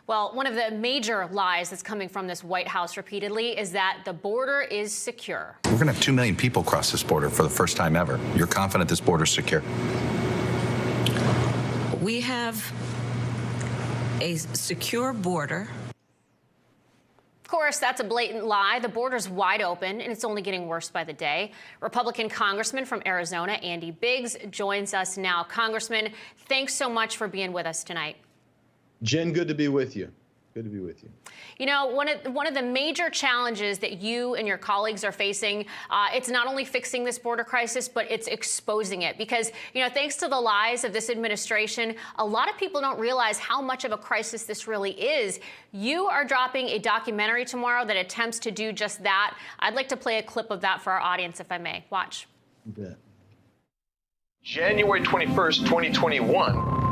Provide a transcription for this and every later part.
Well, one of the major lies that's coming from this White House repeatedly is that the border is secure. We're going to have 2 million people cross this border for the first time ever. You're confident this border is secure? We have a secure border. Of course, that's a blatant lie. The border's wide open, and it's only getting worse by the day. Republican Congressman from Arizona, Andy Biggs, joins us now. Congressman, thanks so much for being with us tonight. Jen, good to be with you. Good to be with you. You know, one of the major challenges that you and your colleagues are facing, it's not only fixing this border crisis, but it's exposing it. Because, you know, thanks to the lies of this administration, a lot of people don't realize how much of a crisis this really is. You are dropping a documentary tomorrow that attempts to do just that. I'd like to play a clip of that for our audience, if I may. Watch. You bet. January 21st, 2021.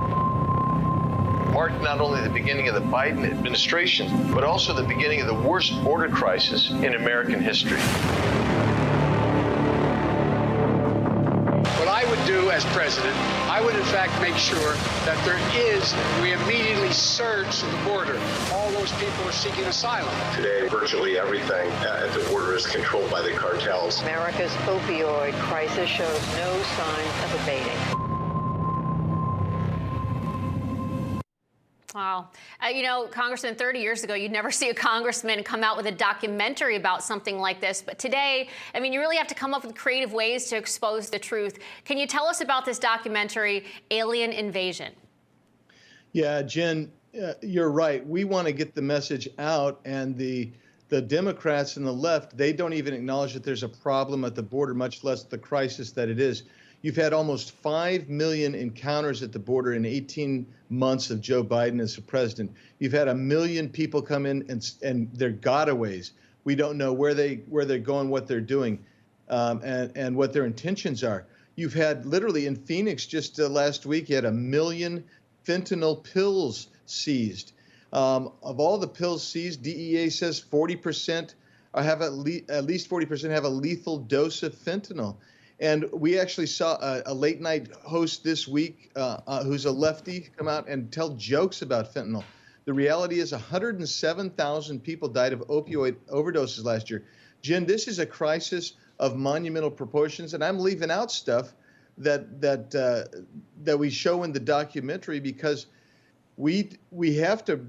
Marked not only the beginning of the Biden administration, but also the beginning of the worst border crisis in American history. What I would do as president, I would in fact make sure that we immediately surge to the border. All those people are seeking asylum. Today, virtually everything at the border is controlled by the cartels. America's opioid crisis shows no signs of abating. Wow. You know, Congressman, 30 years ago, you'd never see a congressman come out with a documentary about something like this. But today, I mean, you really have to come up with creative ways to expose the truth. Can you tell us about this documentary, Alien Invasion? Yeah, Jen, you're right. We want to get the message out, and the Democrats and the left, they don't even acknowledge that there's a problem at the border, much less the crisis that it is. You've had almost 5 million encounters at the border in 18 months of Joe Biden as the president. You've had 1 million people come in and they're gotaways. We don't know where they're going, what they're doing, and what their intentions are. You've had literally in Phoenix just last week, you had 1 million fentanyl pills seized. Of all the pills seized, DEA says 40% have at least 40% have a lethal dose of fentanyl. And we actually saw a late night host this week who's a lefty come out and tell jokes about fentanyl. The reality is 107,000 people died of opioid overdoses last year. Jen, this is a crisis of monumental proportions, and I'm leaving out stuff that we show in the documentary because we have to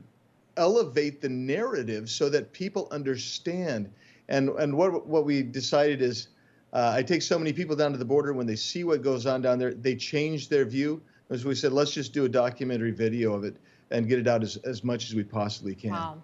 elevate the narrative so that people understand. And what we decided is, I take so many people down to the border. When they see what goes on down there, they change their view. As we said, let's just do a documentary video of it and get it out as much as we possibly can. Wow.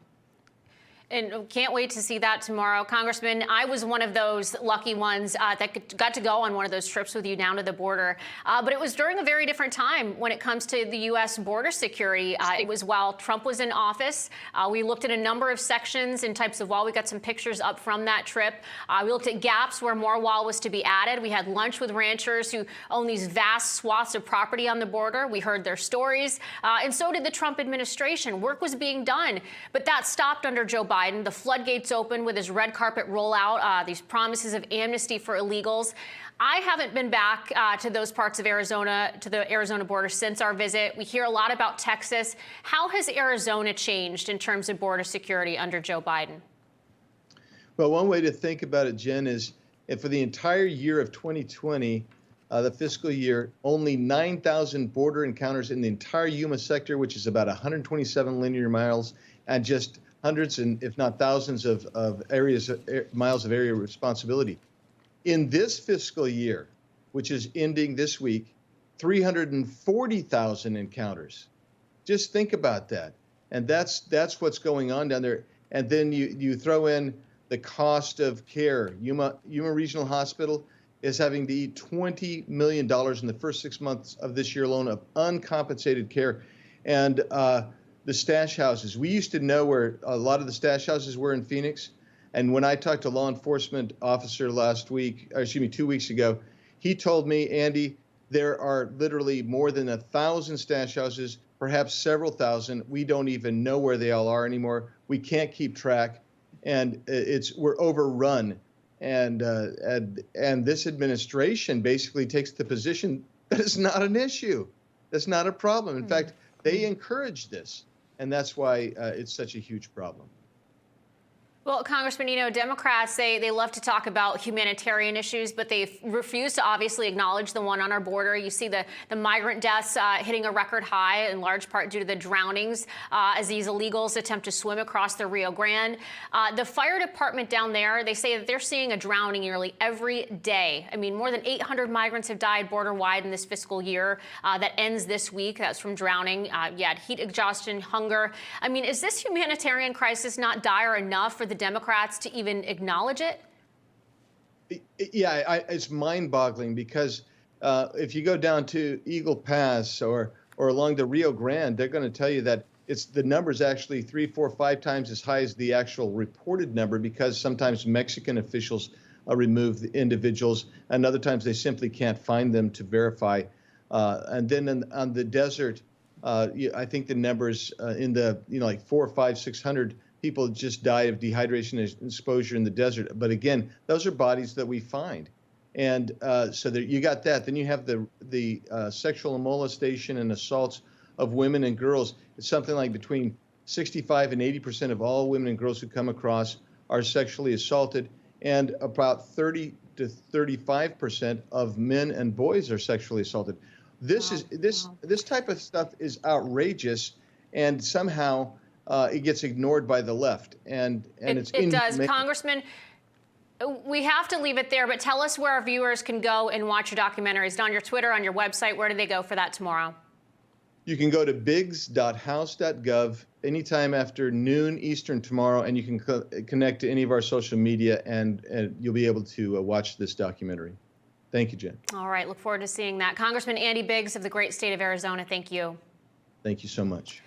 And can't wait to see that tomorrow. Congressman, I was one of those lucky ones that got to go on one of those trips with you down to the border. But it was during a very different time when it comes to the U.S. border security. It was while Trump was in office. We looked at a number of sections and types of wall. We got some pictures up from that trip. We looked at gaps where more wall was to be added. We had lunch with ranchers who own these vast swaths of property on the border. We heard their stories. And so did the Trump administration. Work was being done. But that stopped under Joe Biden. The floodgates opened with his red carpet rollout, these promises of amnesty for illegals. I haven't been back to those parts of Arizona, to the Arizona border since our visit. We hear a lot about Texas. How has Arizona changed in terms of border security under Joe Biden? Well, one way to think about it, Jen, is if for the entire year of 2020, the fiscal year, only 9,000 border encounters in the entire Yuma sector, which is about 127 linear miles, and just hundreds and if not thousands of miles of area responsibility. In this fiscal year, which is ending this week, 340,000 encounters. Just think about that. And that's what's going on down there. And then you throw in the cost of care. Yuma Regional Hospital is having to eat $20 million in the first 6 months of this year alone of uncompensated care. And the stash houses. We used to know where a lot of the stash houses were in Phoenix. And when I talked to a law enforcement officer 2 weeks ago, he told me, Andy, there are literally more than 1,000 stash houses, perhaps several thousand. We don't even know where they all are anymore. We can't keep track. And we're overrun. And this administration basically takes the position that it's not an issue. That's not a problem. In fact, they encourage this. and that's why it's such a huge problem. Well, Congressman, Democrats, they love to talk about humanitarian issues, but they refuse to obviously acknowledge the one on our border. You see the migrant deaths hitting a record high, in large part due to the drownings as these illegals attempt to swim across the Rio Grande. The fire department down there, they say that they're seeing a drowning nearly every day. I mean, more than 800 migrants have died border-wide in this fiscal year that ends this week. That's from drowning. Heat exhaustion, hunger. I mean, is this humanitarian crisis not dire enough for the Democrats to even acknowledge it? Yeah, it's mind-boggling because if you go down to Eagle Pass or along the Rio Grande, they're going to tell you that the number's actually 3, 4, 5 times as high as the actual reported number, because sometimes Mexican officials remove the individuals, and other times they simply can't find them to verify. And then on the desert, I think the numbers in the like 400, 500, 600 people just die of dehydration and exposure in the desert. But again, those are bodies that we find. And so you got that. Then you have the sexual molestation and assaults of women and girls. It's something like between 65 and 80% of all women and girls who come across are sexually assaulted. And about 30 to 35% of men and boys are sexually assaulted. This type of stuff is outrageous, and somehow it gets ignored by the left, and it does. Congressman, we have to leave it there, but tell us where our viewers can go and watch your documentaries. On your Twitter, on your website, where do they go for that tomorrow? You can go to bigs.house.gov anytime after noon Eastern tomorrow, and you can connect to any of our social media, and you'll be able to watch this documentary. Thank you, Jen. All right, look forward to seeing that. Congressman Andy Biggs of the great state of Arizona, thank you. Thank you so much.